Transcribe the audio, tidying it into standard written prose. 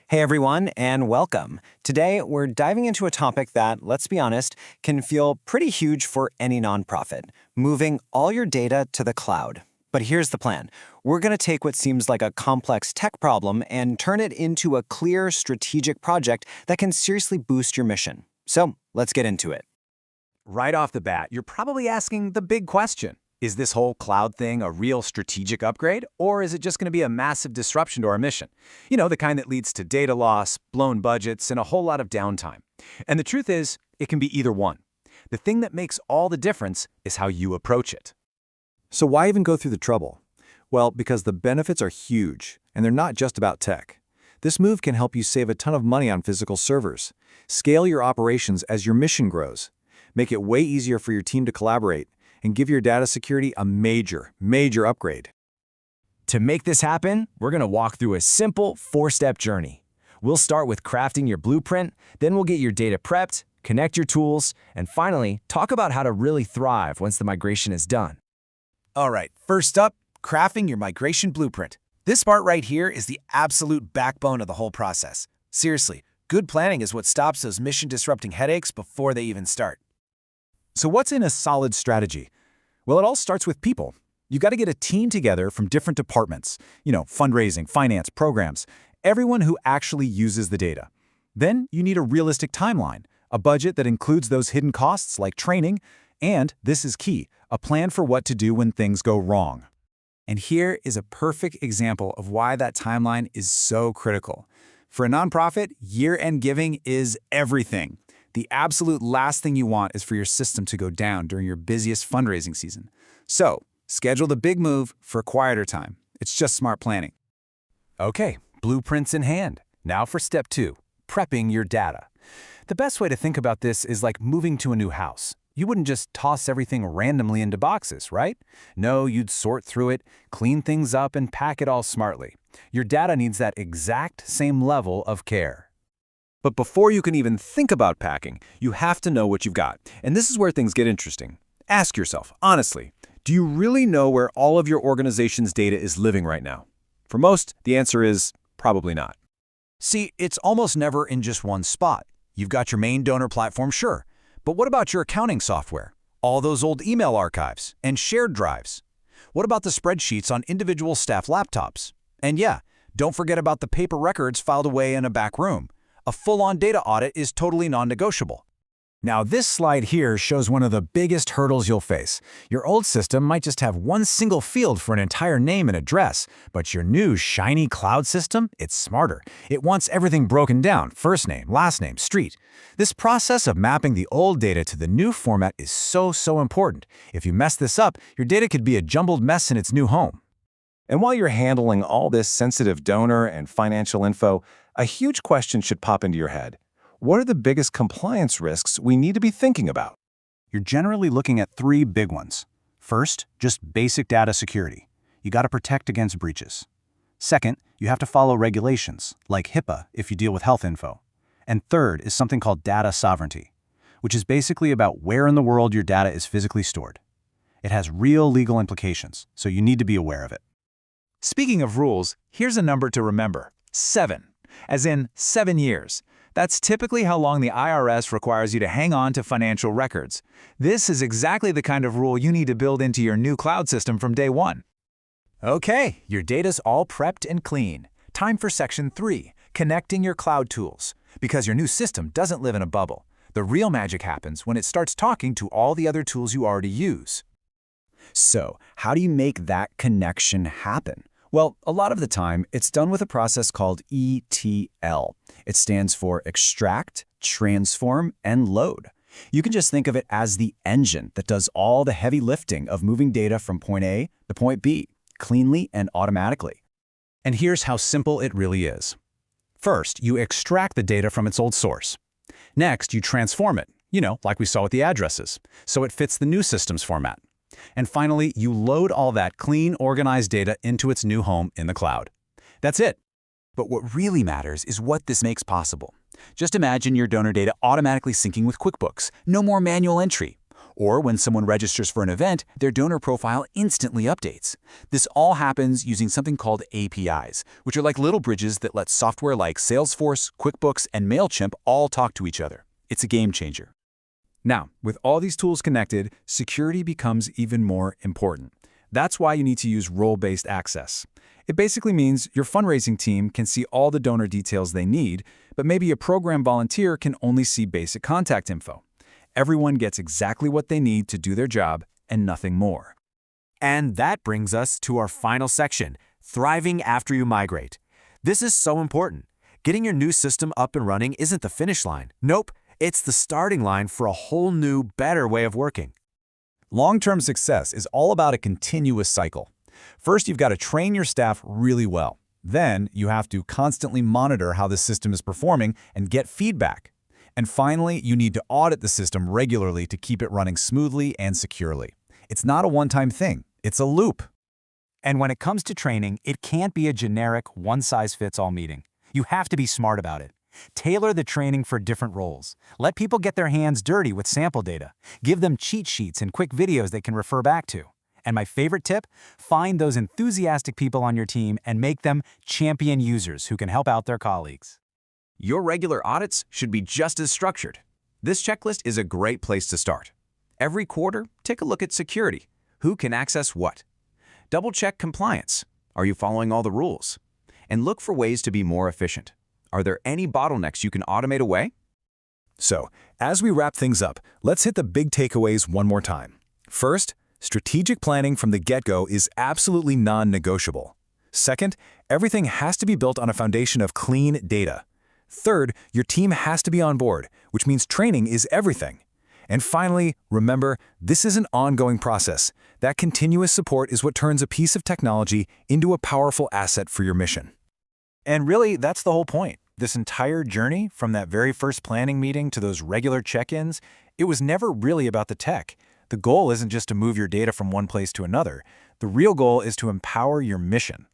Hey everyone, and welcome. Today, we're diving into a topic that, let's be honest, can feel pretty huge for any nonprofit, moving all your data to the cloud. But here's the plan. We're going to take what seems like a complex tech problem and turn it into a clear, strategic project that can seriously boost your mission. So, let's get into it. Right off the bat, you're probably asking the big question. Is this whole cloud thing a real strategic upgrade, or is it just going to be a massive disruption to our mission? You know, the kind that leads to data loss, blown budgets, and a whole lot of downtime. And the truth is, it can be either one. The thing that makes all the difference is how you approach it. So why even go through the trouble? Well, because the benefits are huge, and they're not just about tech. This move can help you save a ton of money on physical servers, scale your operations as your mission grows, make it way easier for your team to collaborate, and give your data security a major upgrade. To make this happen, we're going to walk through a simple 4-step journey. We'll start with crafting your blueprint, then we'll get your data prepped, connect your tools, and finally, talk about how to really thrive once the migration is done. All right, first up, crafting your migration blueprint. This part right here is the absolute backbone of the whole process. Seriously, good planning is what stops those mission-disrupting headaches before they even start. So what's in a solid strategy? Well, it all starts with people. You got to get a team together from different departments, fundraising, finance, programs, everyone who actually uses the data. Then you need a realistic timeline, a budget that includes those hidden costs like training, and, this is key, a plan for what to do when things go wrong. And here is a perfect example of why that timeline is so critical. For a nonprofit, year-end giving is everything. The absolute last thing you want is for your system to go down during your busiest fundraising season. So, schedule the big move for quieter time. It's just smart planning. Okay, blueprints in hand. Now for step 2, prepping your data. The best way to think about this is like moving to a new house. You wouldn't just toss everything randomly into boxes, right? No, you'd sort through it, clean things up, and pack it all smartly. Your data needs that exact same level of care. But before you can even think about packing, you have to know what you've got. And this is where things get interesting. Ask yourself, honestly, do you really know where all of your organization's data is living right now? For most, the answer is probably not. See, it's almost never in just one spot. You've got your main donor platform, sure. But what about your accounting software? All those old email archives and shared drives? What about the spreadsheets on individual staff laptops? And yeah, don't forget about the paper records filed away in a back room. A full-on data audit is totally non-negotiable. Now, this slide here shows one of the biggest hurdles you'll face. Your old system might just have one single field for an entire name and address, but your new, shiny cloud system, it's smarter. It wants everything broken down, first name, last name, street. This process of mapping the old data to the new format is so important. If you mess this up, your data could be a jumbled mess in its new home. And while you're handling all this sensitive donor and financial info, a huge question should pop into your head. What are the biggest compliance risks we need to be thinking about? You're generally looking at 3 big ones. First, just basic data security. You got to protect against breaches. Second, you have to follow regulations, like HIPAA if you deal with health info. And third is something called data sovereignty, which is basically about where in the world your data is physically stored. It has real legal implications, so you need to be aware of it. Speaking of rules, here's a number to remember: 7. As in 7 years. That's typically how long the IRS requires you to hang on to financial records. This is exactly the kind of rule you need to build into your new cloud system from day one. Okay, your data's all prepped and clean. Time for section 3, connecting your cloud tools. Because your new system doesn't live in a bubble. The real magic happens when it starts talking to all the other tools you already use. So, how do you make that connection happen? Well, a lot of the time, it's done with a process called ETL. It stands for extract, transform, and load. You can just think of it as the engine that does all the heavy lifting of moving data from point A to point B, cleanly and automatically. And here's how simple it really is. First, you extract the data from its old source. Next, you transform it, like we saw with the addresses, so it fits the new system's format. And finally, you load all that clean, organized data into its new home in the cloud. That's it. But what really matters is what this makes possible. Just imagine your donor data automatically syncing with QuickBooks. No more manual entry. Or when someone registers for an event, their donor profile instantly updates. This all happens using something called APIs, which are like little bridges that let software like Salesforce, QuickBooks, and MailChimp all talk to each other. It's a game changer. Now, with all these tools connected, security becomes even more important. That's why you need to use role-based access. It basically means your fundraising team can see all the donor details they need, but maybe a program volunteer can only see basic contact info. Everyone gets exactly what they need to do their job and nothing more. And that brings us to our final section, thriving after you migrate. This is so important. Getting your new system up and running isn't the finish line. Nope, it's the starting line for a whole new, better way of working. Long-term success is all about a continuous cycle. First, you've got to train your staff really well. Then, you have to constantly monitor how the system is performing and get feedback. And finally, you need to audit the system regularly to keep it running smoothly and securely. It's not a one-time thing. It's a loop. And when it comes to training, it can't be a generic one-size-fits-all meeting. You have to be smart about it. Tailor the training for different roles. Let people get their hands dirty with sample data. Give them cheat sheets and quick videos they can refer back to. And my favorite tip, find those enthusiastic people on your team and make them champion users who can help out their colleagues. Your regular audits should be just as structured. This checklist is a great place to start. Every quarter, take a look at security. Who can access what? Double-check compliance. Are you following all the rules? And look for ways to be more efficient. Are there any bottlenecks you can automate away? So, as we wrap things up, let's hit the big takeaways one more time. First, strategic planning from the get-go is absolutely non-negotiable. Second, everything has to be built on a foundation of clean data. Third, your team has to be on board, which means training is everything. And finally, remember, this is an ongoing process. That continuous support is what turns a piece of technology into a powerful asset for your mission. And really, that's the whole point. This entire journey, from that very first planning meeting to those regular check-ins, it was never really about the tech. The goal isn't just to move your data from one place to another. The real goal is to empower your mission.